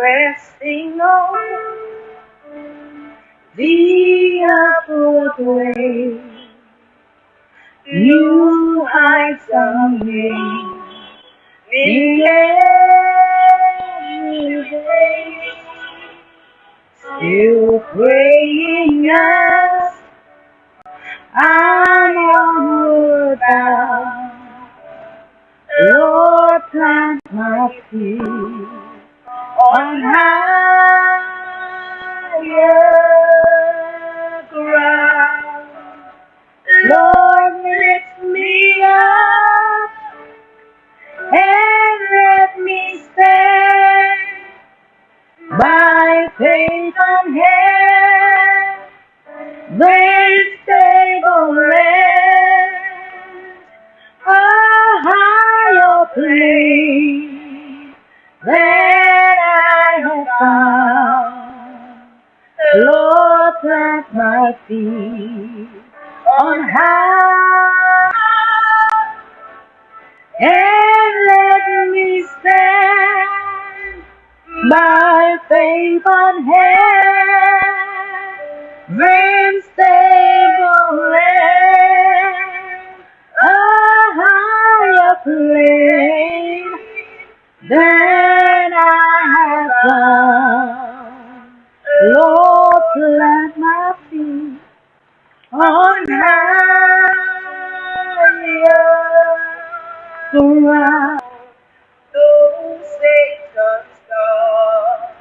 Resting on the upward way, new heights are made in every day. Still praying as I'm onward bound. Lord, plant my feet on higher ground. Lord, lift me up and let me stand by faith on heaven's stable land, a higher plane than I have found. Lord, plant my feet on high and let me stand by faith on heaven's stable land, a higher plane than I have found. Lord, plant my feet on higher ground. Though Satan's thoughts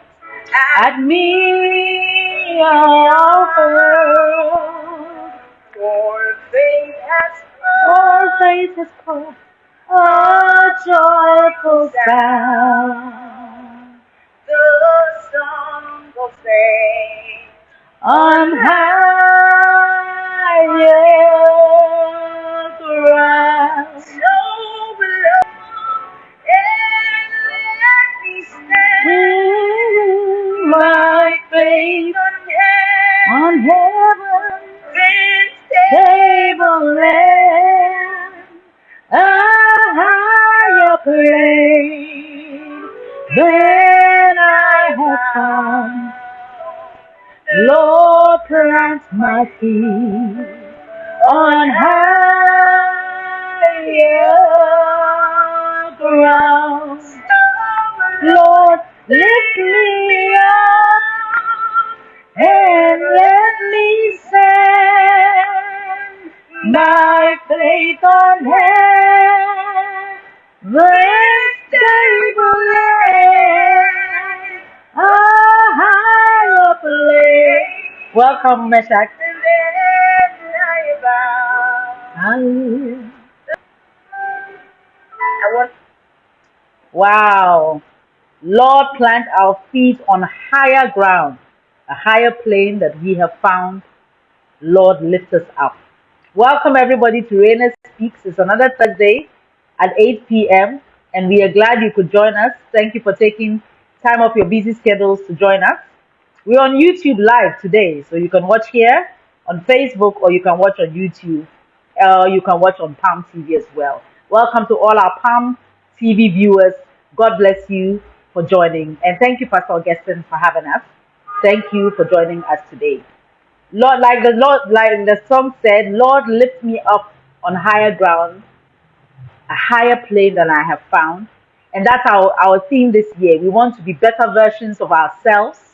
at me are hurled, for faith has called a joyful sound. The song of faith on higher ground. So below and let me stand my faith on heaven's stable land, a higher plane than I have found. Lord, plant my feet on higher ground. Lord, lift me up and let me stand by faith on heaven's stable land, a higher place. Welcome, Meshach. Hallelujah. Wow. Lord, plant our feet on higher ground, a higher plane that we have found. Lord, lift us up. Welcome everybody to Raina Speaks. It's another Thursday at 8 p.m. and we are glad you could join us. Thank you for taking time off your busy schedules to join us. We're on YouTube live today, so you can watch here on Facebook or you can watch on YouTube. You can watch on Palm TV as well. Welcome to all our Palm TV viewers. God bless you for joining. And thank you, Pastor Augustine, for having us. Thank you for joining us today. Lord, like the song said, Lord, lift me up on higher ground, a higher plane than I have found. And that's our theme this year. We want to be better versions of ourselves.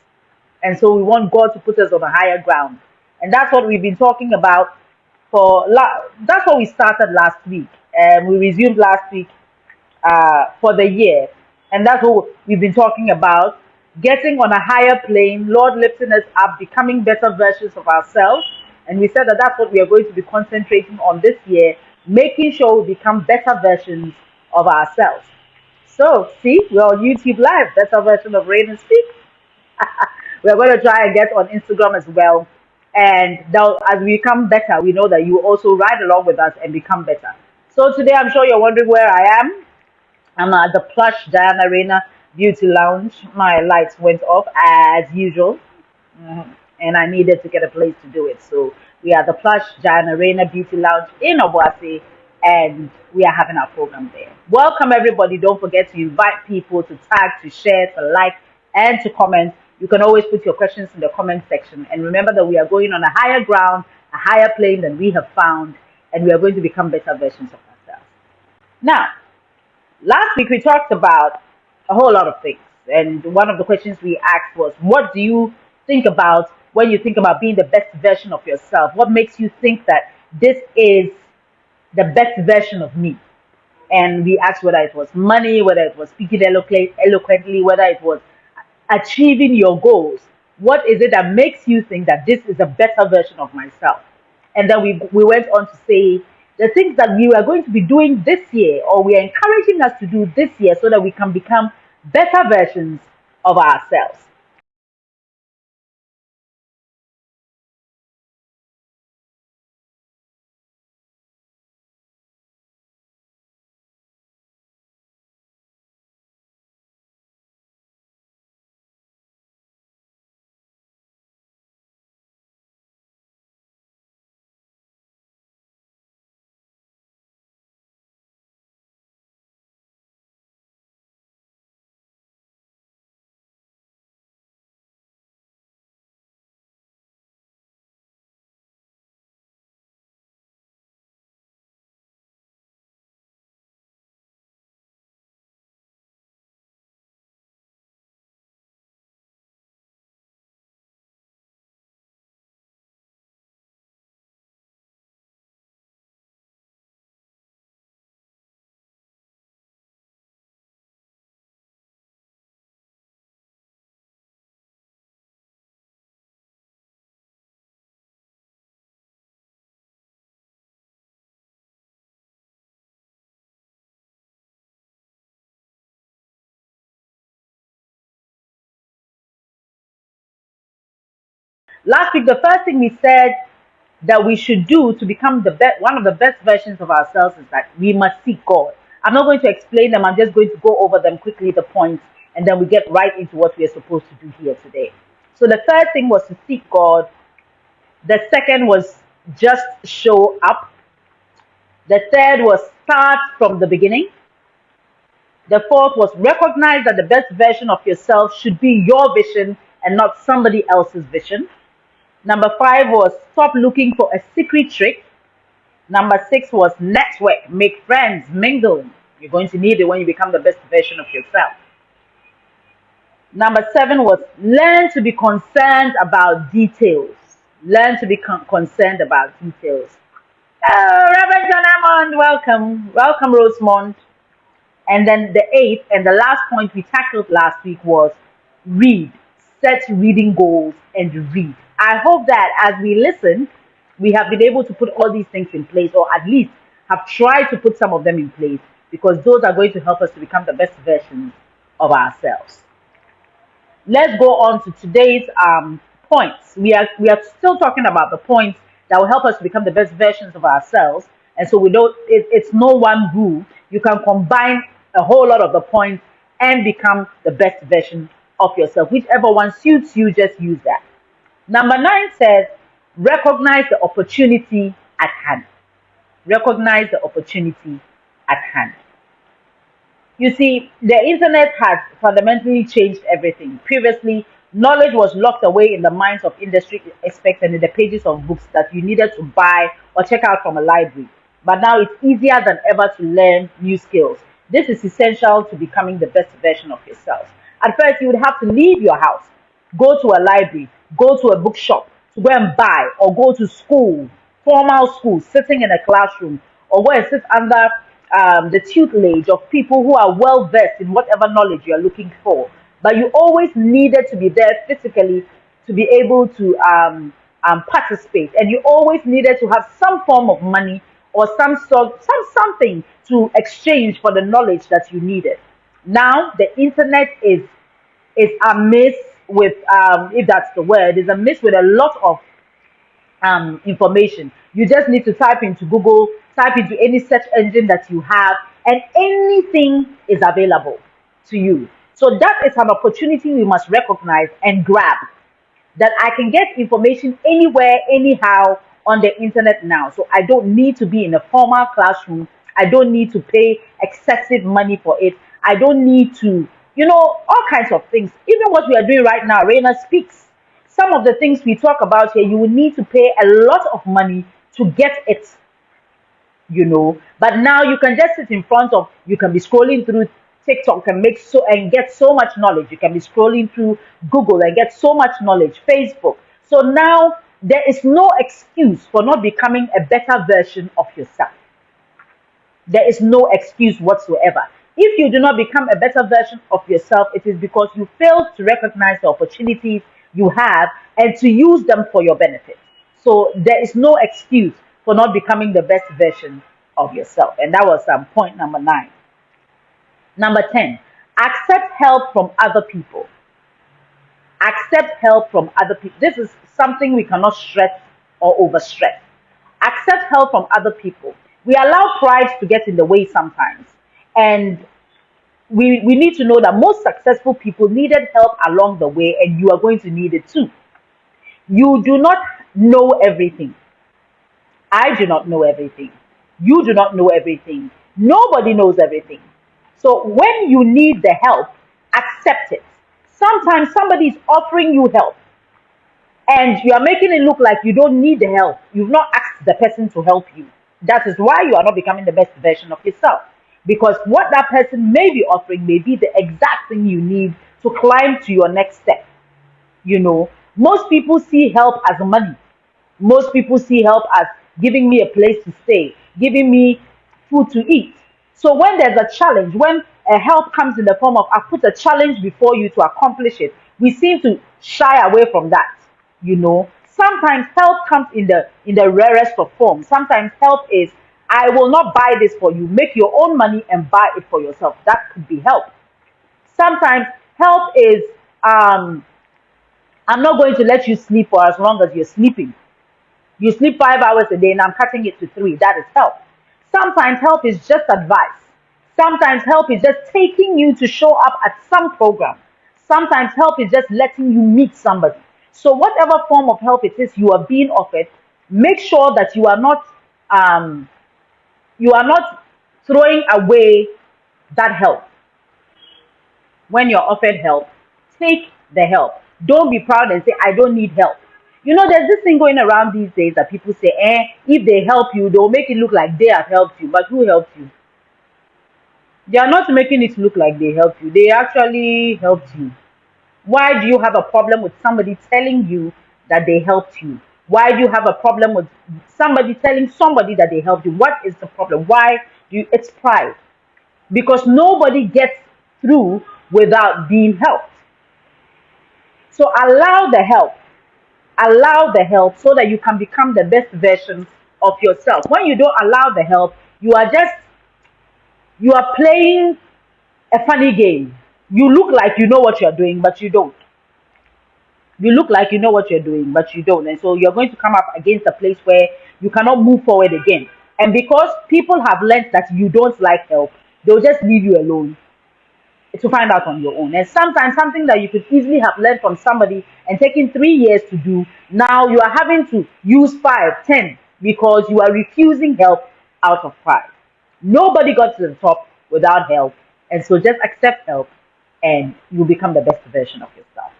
And so we want God to put us on a higher ground. And that's what we've been talking about that's what we started last week. And we resumed last week for the year. And that's what we've been talking about. Getting on a higher plane, Lord lifting us up, becoming better versions of ourselves. And we said that that's what we are going to be concentrating on this year, making sure we become better versions of ourselves. So, see, we're on YouTube Live, better version of Rain and Speak. We're going to try and get on Instagram as well. And now, as we become better, we know that you will also ride along with us and become better. So today, I'm sure you're wondering where I am. I'm at the plush Diana Reina Beauty Lounge. My lights went off as usual, and I needed to get a place to do it. So we are at the plush Diana Reina Beauty Lounge in Obuasi, and we are having our program there. Welcome everybody. Don't forget to invite people, to tag, to share, to like, and to comment. You can always put your questions in the comment section. And remember that we are going on a higher ground, a higher plane than we have found, and we are going to become better versions of ourselves. Now, last week we talked about a whole lot of things. And one of the questions we asked was, what do you think about when you think about being the best version of yourself? What makes you think that this is the best version of me? And we asked whether it was money, whether it was speaking eloquently, whether it was achieving your goals. What is it that makes you think that this is a better version of myself? And then we went on to say the things that we are going to be doing this year, or we are encouraging us to do this year, so that we can become better versions of ourselves. Last week, the first thing we said that we should do to become one of the best versions of ourselves is that we must seek God. I'm not going to explain them, I'm just going to go over them quickly, the points, and then we get right into what we are supposed to do here today. So the third thing was to seek God. The second was just show up. The third was start from the beginning. The fourth was recognize that the best version of yourself should be your vision and not somebody else's vision. Number five was stop looking for a secret trick. Number six was network, make friends, mingle. You're going to need it when you become the best version of yourself. Number seven was learn to be concerned about details. Learn to be concerned about details. Oh, Reverend John Hammond, welcome. Welcome, Rosemont. And then the eighth and the last point we tackled last week was read. Set reading goals and read. I hope that as we listen, we have been able to put all these things in place, or at least have tried to put some of them in place, because those are going to help us to become the best versions of ourselves. Let's go on to today's points. We are still talking about the points that will help us to become the best versions of ourselves. And so we don't. It's no one rule. You can combine a whole lot of the points and become the best version of yourself. Whichever one suits you, just use that. Number 9 says, recognize the opportunity at hand. Recognize the opportunity at hand. You see, the internet has fundamentally changed everything. Previously, knowledge was locked away in the minds of industry experts and in the pages of books that you needed to buy or check out from a library. But now it's easier than ever to learn new skills. This is essential to becoming the best version of yourself. At first, you would have to leave your house, go to a library, go to a bookshop to go and buy, or go to school, formal school, sitting in a classroom, or go and sit under the tutelage of people who are well versed in whatever knowledge you're looking for. But you always needed to be there physically to be able to participate, and you always needed to have some form of money or something to exchange for the knowledge that you needed. Now the internet is amiss with, if that's the word, is amiss with a lot of information. You just need to type into Google, type into any search engine that you have, and anything is available to you. So that is an opportunity we must recognize and grab. That I can get information anywhere, anyhow on the internet now. So I don't need to be in a formal classroom. I don't need to pay excessive money for it. I don't need to all kinds of things. Even what we are doing right now, Reina Speaks. Some of the things we talk about here, you will need to pay a lot of money to get it. But now you can just sit in front of, you can be scrolling through TikTok and get so much knowledge. You can be scrolling through Google and get so much knowledge, Facebook. So now there is no excuse for not becoming a better version of yourself. There is no excuse whatsoever. If you do not become a better version of yourself, it is because you failed to recognize the opportunities you have and to use them for your benefit. So there is no excuse for not becoming the best version of yourself. And that was point number 9. Number 10, accept help from other people. Accept help from other people. This is something we cannot stress or overstress. Accept help from other people. We allow pride to get in the way sometimes. And we need to know that most successful people needed help along the way, and you are going to need it too. You do not know everything. I do not know everything. You do not know everything. Nobody knows everything. So when you need the help, accept it. Sometimes somebody is offering you help and you are making it look like you don't need the help. You've not asked the person to help you. That is why you are not becoming the best version of yourself. Because what that person may be offering may be the exact thing you need to climb to your next step. Most people see help as money. Most people see help as giving me a place to stay, giving me food to eat. So when there's a challenge, when a help comes in the form of I put a challenge before you to accomplish it, we seem to shy away from that. Sometimes help comes in the rarest of forms. Sometimes help is I will not buy this for you. Make your own money and buy it for yourself. That could be help. Sometimes help is I'm not going to let you sleep for as long as you're sleeping. You sleep 5 hours a day and I'm cutting it to 3. That is help. Sometimes help is just advice. Sometimes help is just taking you to show up at some program. Sometimes help is just letting you meet somebody. So whatever form of help it is you are being offered, make sure that um, you are not throwing away that help. When you're offered help, take the help. Don't be proud and say, I don't need help. There's this thing going around these days that people say, if they help you, they'll make it look like they have helped you. But who helped you? They are not making it look like they helped you. They actually helped you. Why do you have a problem with somebody telling you that they helped you? Why do you have a problem with somebody telling somebody that they helped you? What is the problem? It's pride. Because nobody gets through without being helped. So allow the help. Allow the help so that you can become the best version of yourself. When you don't allow the help, you are playing a funny game. You look like you know what you're doing, but you don't. You look like you know what you're doing, but you don't. And so you're going to come up against a place where you cannot move forward again. And because people have learned that you don't like help, they'll just leave you alone to find out on your own. And sometimes something that you could easily have learned from somebody and taken 3 years to do, now you are having to use 5, 10 because you are refusing help out of pride. Nobody got to the top without help. And so just accept help and you'll become the best version of yourself.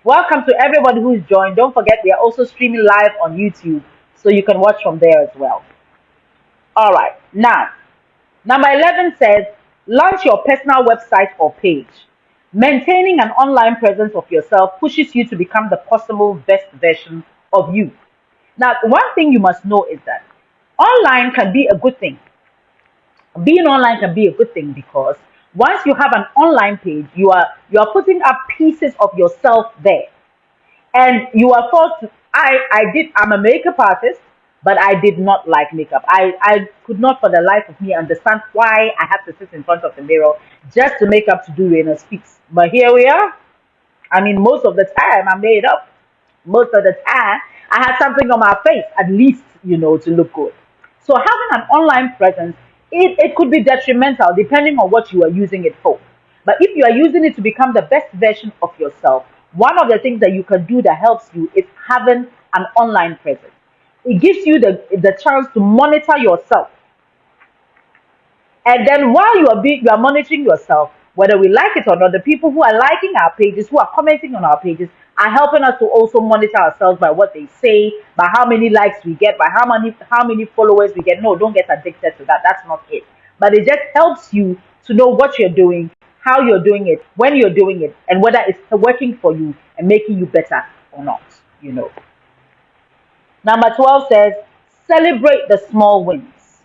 Welcome to everybody who's joined. Don't forget, we are also streaming live on YouTube, so you can watch from there as well. All right. Now, number 11 says, launch your personal website or page. Maintaining an online presence of yourself pushes you to become the possible best version of you. Now, one thing you must know is that online can be a good thing. Being online can be a good thing because once you have an online page, you are putting up pieces of yourself there, and you are forced to. I'm a makeup artist, but I did not like makeup. I could not for the life of me understand why I had to sit in front of the mirror just to make up to do Reina Speaks. But here we are. I mean, most of the time I made up. Most of the time I had something on my face, at least, to look good. So having an online presence, it could be detrimental depending on what you are using it for. But if you are using it to become the best version of yourself, one of the things that you can do that helps you is having an online presence. It gives you the chance to monitor yourself. And then while you are monitoring yourself, Whether we like it or not, the people who are liking our pages, who are commenting on our pages, are helping us to also monitor ourselves by what they say, by how many likes we get, by how many followers we get. No, don't get addicted to that. That's not it. But it just helps you to know what you're doing, how you're doing it, when you're doing it, and whether it's working for you and making you better or not. You know. Number 12 says, celebrate the small wins.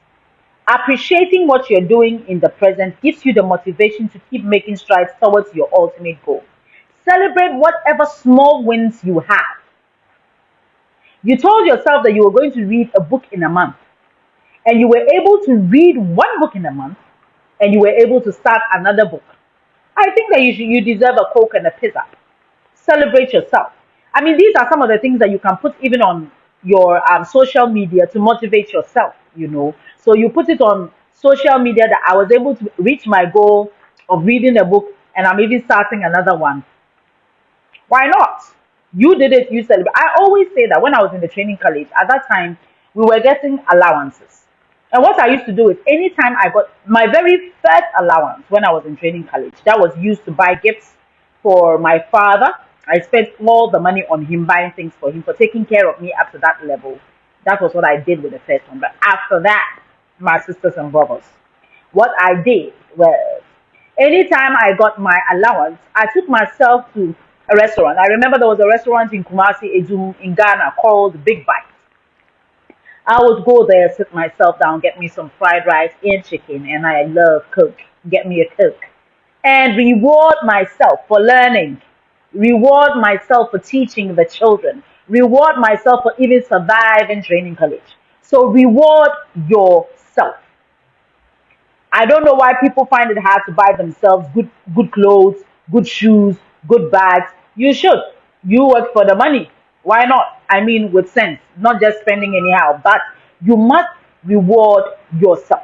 Appreciating what you're doing in the present gives you the motivation to keep making strides towards your ultimate goal. Celebrate whatever small wins you have. You told yourself that you were going to read a book in a month, and you were able to read one book in a month, and you were able to start another book. I think that you deserve a Coke and a pizza. Celebrate yourself. I mean, these are some of the things that you can put even on your social media to motivate yourself, you know. So you put it on social media that I was able to reach my goal of reading a book and I'm even starting another one. Why not? You did it, you celebrate. I always say that when I was in the training college, at that time, we were getting allowances. And what I used to do is anytime I got my very first allowance when I was in training college, that was used to buy gifts for my father. I spent all the money on him, buying things for him, for taking care of me up to that level. That was what I did with the first one. But after that, my sisters and brothers, what I did was anytime I got my allowance, I took myself to a restaurant. I remember there was a restaurant in Kumasi, Ejum, in Ghana called Big Bite. I would go there, sit myself down, get me some fried rice and chicken, and I love Coke. Get me a Coke. And reward myself for learning. Reward myself for teaching the children. Reward myself for even surviving training college. So reward yourself. I don't know why people find it hard to buy themselves good clothes, good shoes, good bags. You should. You work for the money. Why not? I mean, with sense, not just spending anyhow. But you must reward yourself.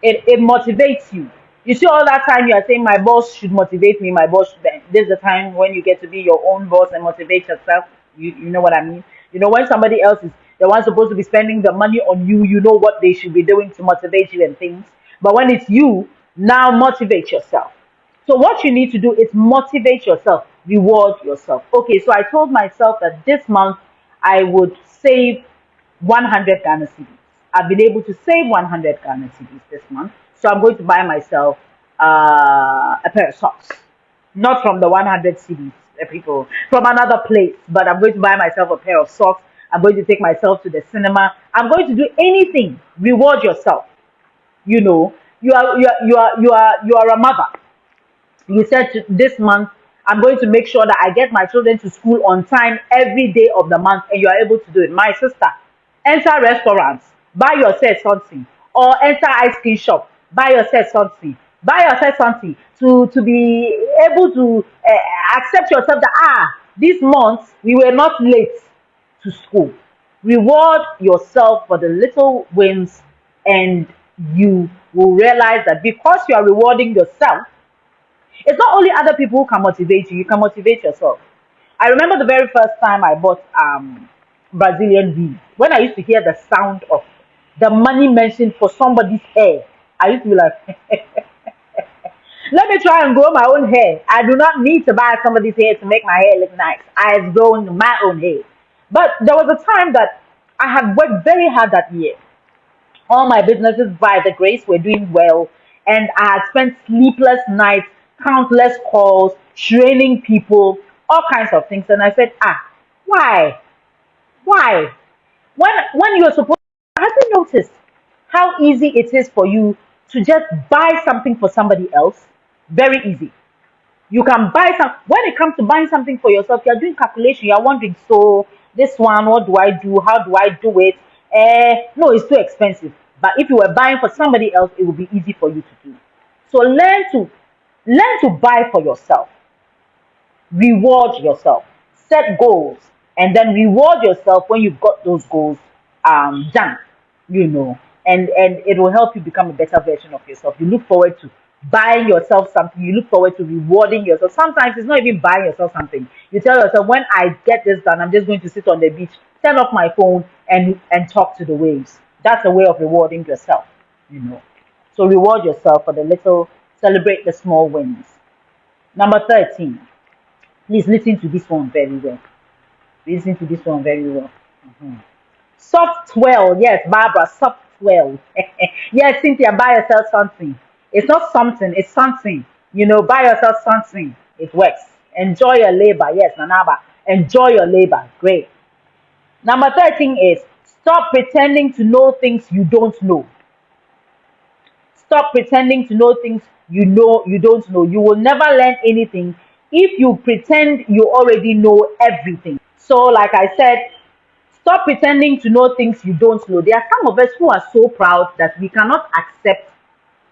It motivates you. You see, all that time you are saying, my boss should motivate me, my boss should. This is the time when you get to be your own boss and motivate yourself. You know what I mean? You know, when somebody else is the one supposed to be spending the money on you, you know what they should be doing to motivate you and things. But when it's you, now motivate yourself. So what you need to do is motivate yourself, reward yourself. Okay, so I told myself that this month I would save 100 Ghana cedis. I've been able to save 100 Ghana cedis this month. So I'm going to buy myself a pair of socks. Not from the 100 cedis, people, from another place, but I'm going to buy myself a pair of socks. I'm going to take myself to the cinema. I'm going to do anything. Reward yourself. You know, you are a mother. You said this month, I'm going to make sure that I get my children to school on time every day of the month, and you are able to do it. My sister, enter restaurants, buy yourself something, or enter ice cream shop, buy yourself something. Buy yourself something to be able to accept yourself that this month we were not late to school. Reward yourself for the little wins, and you will realize that because you are rewarding yourself, it's not only other people who can motivate you, you can motivate yourself. I remember the very first time I bought Brazilian weave. When I used to hear the sound of the money mentioned for somebody's hair, I used to be like, let me try and grow my own hair. I do not need to buy somebody's hair to make my hair look nice. I have grown my own hair. But there was a time that I had worked very hard that year. All my businesses, by the grace, were doing well. And I had spent sleepless nights, countless calls, training people, all kinds of things. And I said, why? Why? When you're supposed to, have you noticed how easy it is for you to just buy something for somebody else? Very easy. You can buy some. When it comes to buying something for yourself, you're doing calculation. You're wondering, so this one, what do I do? How do I do it? No, it's too expensive. But if you were buying for somebody else, it would be easy for you to do. So learn to buy for yourself. Reward yourself. Set goals, and then reward yourself when you've got those goals done. You know, and it will help you become a better version of yourself. You look forward to buying yourself something. You look forward to rewarding yourself. Sometimes it's not even buying yourself something. You tell yourself, when I get this done, I'm just going to sit on the beach, turn off my phone, and talk to the waves. That's a way of rewarding yourself. You know, so reward yourself for the little Celebrate the small wins. Number 13. Please listen to this one very well. Listen to this one very well. Soft well. Yes, Barbara, soft well. Yes, Cynthia, buy yourself something. It's not something, it's something. Buy yourself something. It works. Enjoy your labor. Yes, Nanaba. Enjoy your labor. Great. Number 13 is stop pretending to know things you don't know. Stop pretending to know things you don't know. You will never learn anything if you pretend you already know everything. So, like I said, stop pretending to know things you don't know. There are some of us who are so proud that we cannot accept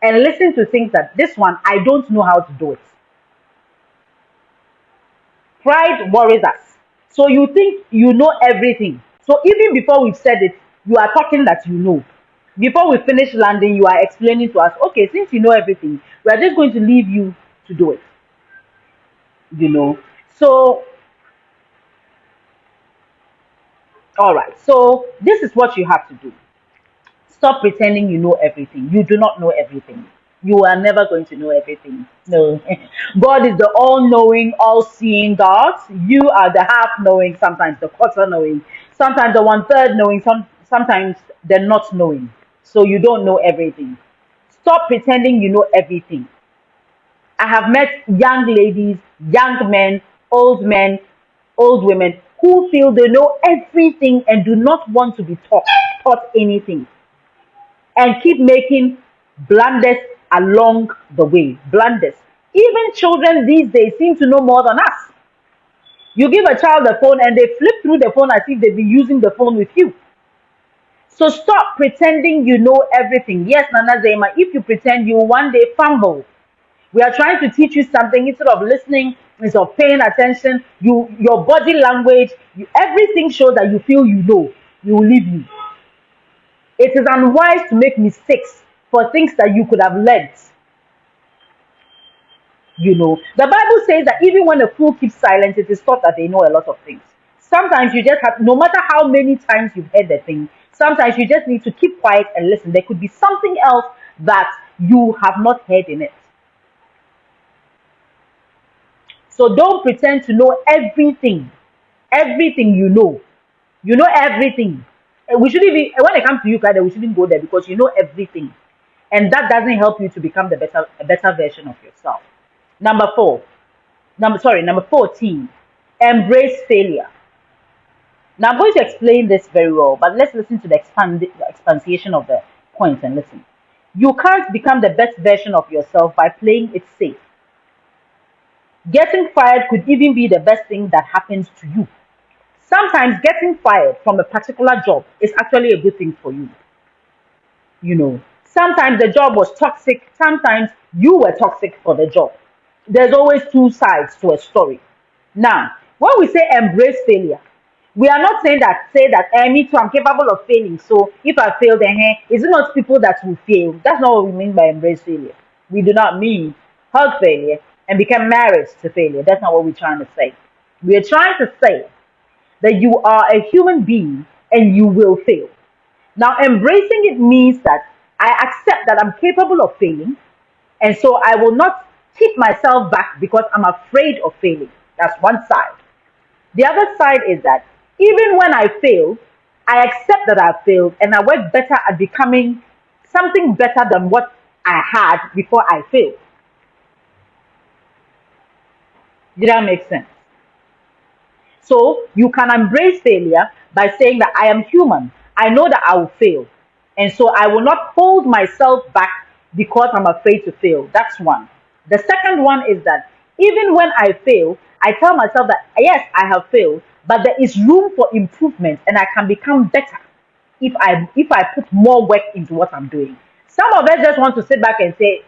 and listen to things that this one, I don't know how to do it. Pride worries us. So you think you know everything. So even before we've said it, you are talking that you know. Before we finish landing, you are explaining to us, okay, since you know everything, we are just going to leave you to do it. So, all right. So this is what you have to do. Stop pretending you know everything. You do not know everything. You are never going to know everything. No. God is the all knowing, all seeing God. You are the half knowing, sometimes the quarter knowing, sometimes the one third knowing, sometimes the not knowing. So you don't know everything. Stop pretending you know everything. I have met young ladies, young men, old women who feel they know everything and do not want to be taught anything, and keep making blunders along the way. Blunders. Even children these days seem to know more than us. You give a child a phone and they flip through the phone as if they've been using the phone with you. So stop pretending you know everything. Yes, Nana Zema, if you pretend, you will one day fumble. We are trying to teach you something instead of listening, instead of paying attention. Your body language, everything shows that you feel you know. You will leave you. It is unwise to make mistakes for things that you could have learned. The Bible says that even when a fool keeps silent, it is thought that they know a lot of things. Sometimes you just have, no matter how many times you've heard the thing, sometimes you just need to keep quiet and listen. There could be something else that you have not heard in it. So don't pretend to know everything. Everything you know. You know everything. And we shouldn't be, when it comes to you, Kada, we shouldn't go there because you know everything. And that doesn't help you to become a better version of yourself. Number 14. Embrace failure. Now I'm going to explain this very well, but let's listen to the expansion of the points and listen. You can't become the best version of yourself by playing it safe. Getting fired could even be the best thing that happens to you. Sometimes getting fired from a particular job is actually a good thing for you. Sometimes the job was toxic, sometimes you were toxic for the job. There's always two sides to a story. Now, when we say embrace failure, we are not saying that me too, I'm capable of failing. So if I fail, then is it not people that will fail? That's not what we mean by embrace failure. We do not mean hug failure and become married to failure. That's not what we're trying to say. We are trying to say that you are a human being and you will fail. Now, embracing it means that I accept that I'm capable of failing, and so I will not keep myself back because I'm afraid of failing. That's one side. The other side is that even when I fail, I accept that I failed and I work better at becoming something better than what I had before I failed. Did that make sense? So you can embrace failure by saying that I am human. I know that I will fail. And so I will not hold myself back because I'm afraid to fail. That's one. The second one is that even when I fail, I tell myself that yes, I have failed, but there is room for improvement and I can become better if I put more work into what I'm doing. Some of us just want to sit back and say,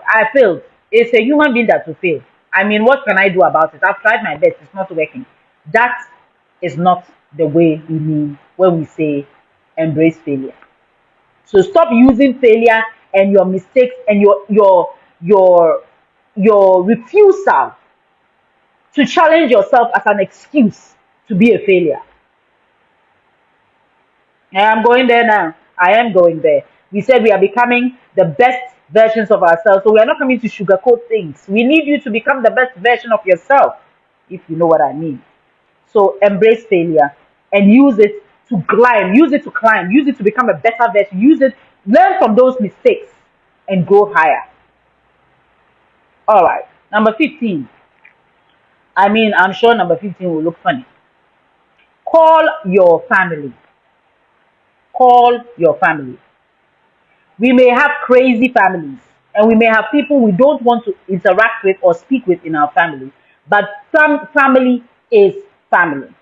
I failed. It's a human being that will fail. I mean, what can I do about it? I've tried my best, it's not working. That is not the way we mean when we say embrace failure. So stop using failure and your mistakes and your refusal to challenge yourself as an excuse to be a failure. I am going there now. I am going there. We said we are becoming the best versions of ourselves. So we are not coming to sugarcoat things. We need you to become the best version of yourself, if you know what I mean. So embrace failure and use it to climb, use it to climb, use it to become a better version, use it, learn from those mistakes and go higher. All right, number 15. I mean, I'm sure number 15 will look funny. Call your family. Call your family. We may have crazy families and we may have people we don't want to interact with or speak with in our family, but family is family.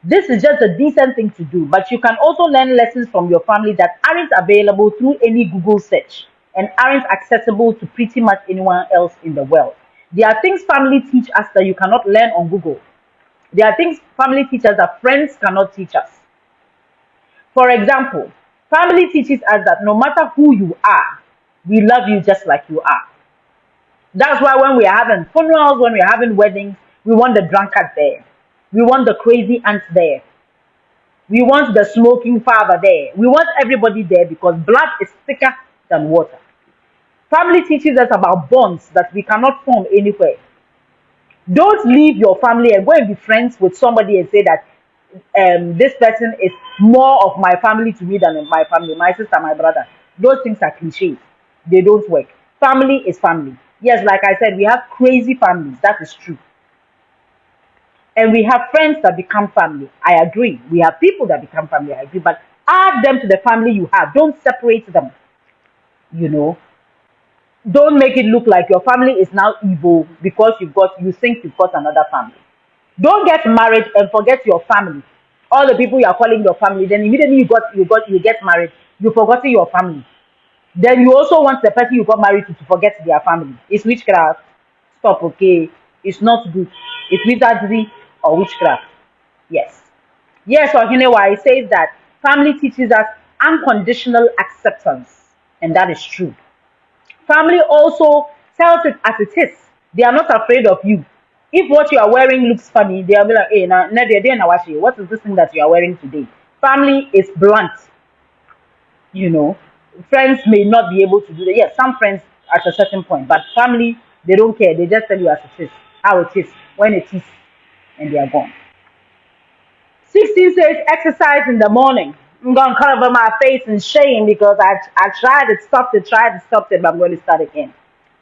This is just a decent thing to do, but you can also learn lessons from your family that aren't available through any Google search and aren't accessible to pretty much anyone else in the world. There are things family teach us that you cannot learn on Google. There are things family teach us that friends cannot teach us. For example, family teaches us that no matter who you are, we love you just like you are. That's why when we are having funerals, when we are having weddings, we want the drunkard there. We want the crazy aunt there. We want the smoking father there. We want everybody there because blood is thicker than water. Family teaches us about bonds that we cannot form anywhere. Don't leave your family and go and be friends with somebody and say that this person is more of my family to me than my family, my sister, my brother. Those things are cliches. They don't work. Family is family. Yes, like I said, we have crazy families. That is true. And we have friends that become family. I agree. We have people that become family. I agree. But add them to the family you have. Don't separate them. You know, don't make it look like your family is now evil because you think you've got another family. Don't get married and forget your family. All the people you are calling your family, then immediately you get married, you've forgotten your family. Then you also want the person you got married to forget their family. It's witchcraft. Stop, okay? It's not good. It's wizardry or witchcraft. Yes. Yes, or why it says that family teaches us unconditional acceptance, and that is true. Family also tells it as it is. They are not afraid of you. If what you are wearing looks funny, they'll be like, hey, what is this thing that you are wearing today? Family is blunt, you know. Friends may not be able to do that. Yes, some friends at a certain point, but family, they don't care. They just tell you as it is, how it is, when it is, and they are gone. 16 says exercise in the morning. I'm going to cover my face in shame because I tried it, stopped it, but I'm going to start again.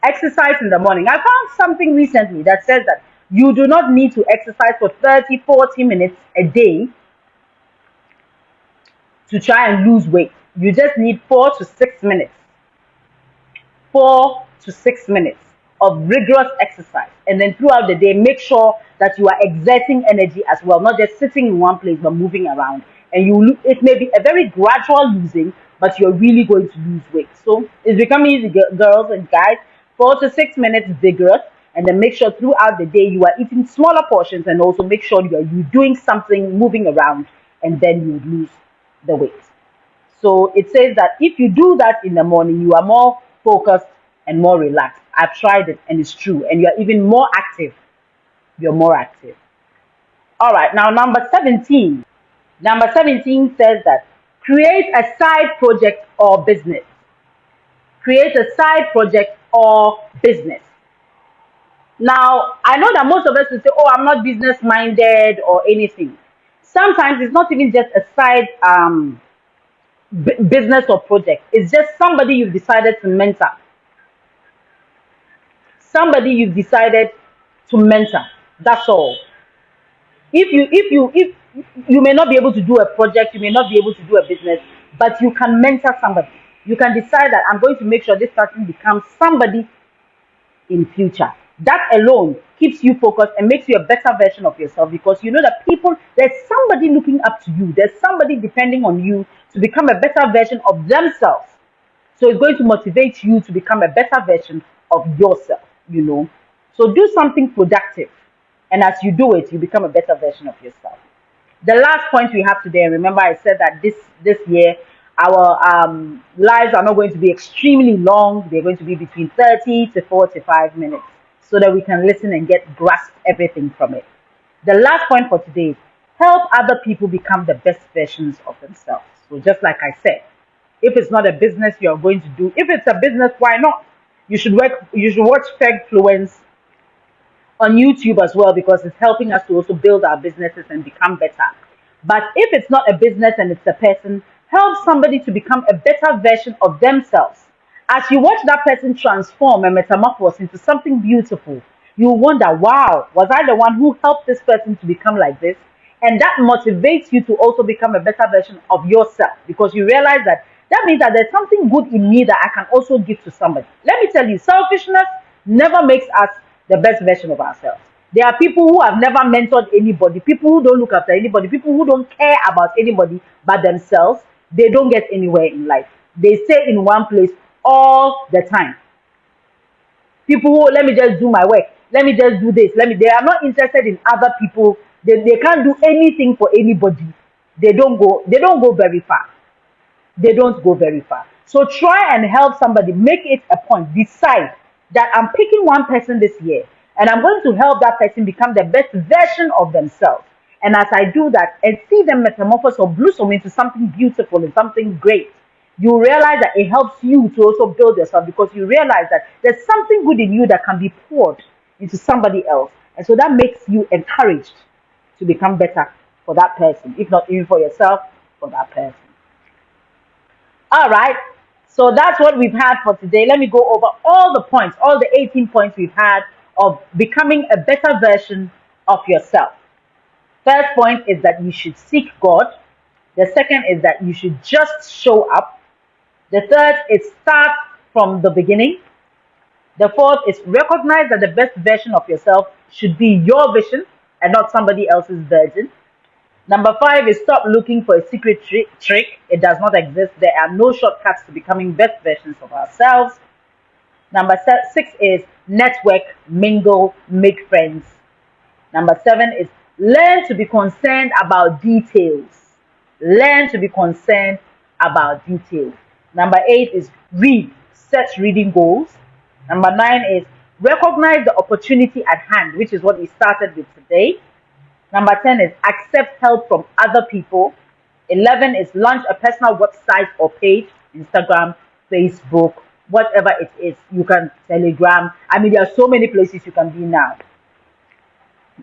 Exercise in the morning. I found something recently that says that you do not need to exercise for 30, 40 minutes a day to try and lose weight. You just need 4 to 6 minutes. 4 to 6 minutes of rigorous exercise. And then throughout the day, make sure that you are exerting energy as well, not just sitting in one place, but moving around. And it may be a very gradual losing, but you're really going to lose weight. So it's becoming easy, girls and guys. 4 to 6 minutes vigorous, and then make sure throughout the day you are eating smaller portions, and also make sure you're doing something, moving around, and then you lose the weight. So it says that if you do that in the morning, you are more focused and more relaxed. I've tried it and it's true. And you're even more active. You're more active. All right, now number 17. Number 17 says that create a side project or business. Create a side project or business. Now, I know that most of us will say, oh, I'm not business minded or anything. Sometimes it's not even just a side business or project. It's just somebody you've decided to mentor. Somebody you've decided to mentor. That's all. If you may not be able to do a project, you may not be able to do a business, but you can mentor somebody. You can decide that I'm going to make sure this person becomes somebody in future. That alone keeps you focused and makes you a better version of yourself because you know that there's somebody looking up to you. There's somebody depending on you to become a better version of themselves. So it's going to motivate you to become a better version of yourself, you know. So do something productive. And as you do it, you become a better version of yourself. The last point we have today, and remember I said that this year, our lives are not going to be extremely long. They're going to be between 30 to 45 minutes so that we can listen and grasp everything from it. The last point for today is help other people become the best versions of themselves. So just like I said, If it's not a business you are going to do, if it's a business, why not? You should watch Fegfluence on YouTube as well, because it's helping us to also build our businesses and become better. But if it's not a business and it's a person, help somebody to become a better version of themselves. As you watch that person transform and metamorphose into something beautiful, you wonder, wow, was I the one who helped this person to become like this? And that motivates you to also become a better version of yourself, because you realize that that means that there's something good in me that I can also give to somebody. Let me tell you, selfishness never makes us the best version of ourselves. There are people who have never mentored anybody, people who don't look after anybody, people who don't care about anybody but themselves. They don't get anywhere in life. They stay in one place all the time. People who, let me just do my work, let me just do this, they are not interested in other people. They can't do anything for anybody. They don't go very far. They don't go very far. So try and help somebody. Make it a point. Decide that I'm picking one person this year and I'm going to help that person become the best version of themselves. And as I do that and see them metamorphose or blossom into something beautiful and something great, you realize that it helps you to also build yourself, because you realize that there's something good in you that can be poured into somebody else. And so that makes you encouraged to become better for that person, if not even for yourself, for that person. All right. So that's what we've had for today. Let me go over all the points, all the 18 points we've had of becoming a better version of yourself. First point is that you should seek God. The second is that you should just show up. The third is start from the beginning. The fourth is recognize that the best version of yourself should be your vision and not somebody else's version. Number five is stop looking for a secret trick. It does not exist. There are no shortcuts to becoming best versions of ourselves. Number six is network, mingle, make friends. Number seven is learn to be concerned about details. Learn to be concerned about details. Number eight is read, set reading goals. Number nine is recognize the opportunity at hand, which is what we started with today. Number 10 is accept help from other people. 11 is launch a personal website or page, Instagram, Facebook, whatever it is. You can Telegram. I mean, there are so many places you can be now.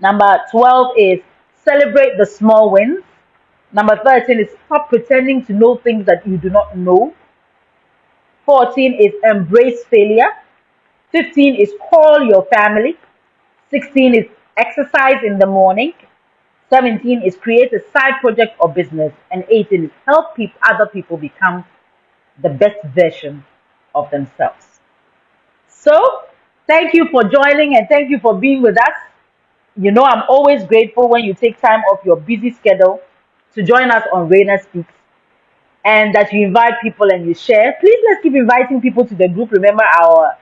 Number 12 is celebrate the small wins. Number 13 is stop pretending to know things that you do not know. 14 is embrace failure. 15 is call your family. 16 is exercise in the morning. 17 is create a side project or business. And 18 is help other people become the best version of themselves. So, thank you for joining and thank you for being with us. You know, I'm always grateful when you take time off your busy schedule to join us on Raina Speaks, and that you invite people and you share. Please, let's keep inviting people to the group. Remember, our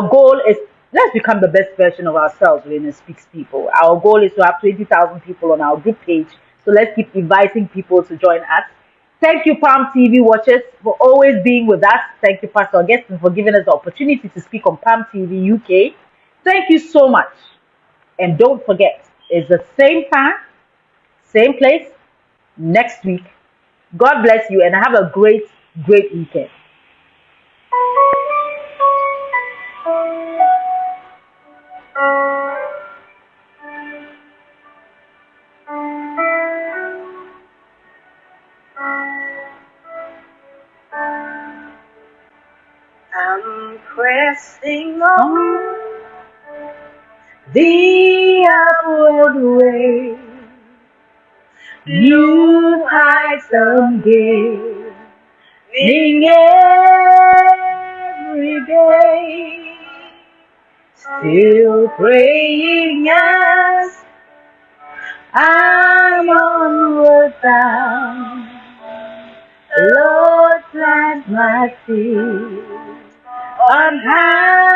goal is let's become the best version of ourselves. Raina Speaks people. Our goal is to have 20,000 people on our group page. So let's keep inviting people to join us. Thank you, Palm TV watchers, for always being with us. Thank you, Pastor Augustine, for giving us the opportunity to speak on Palm TV UK. Thank you so much. And don't forget, it's the same time, same place, next week. God bless you and have a great, great weekend. I'm pressing on the upward way, new heights I'm gaining every day, still praying as I'm onward bound. Lord, plant my feet on higher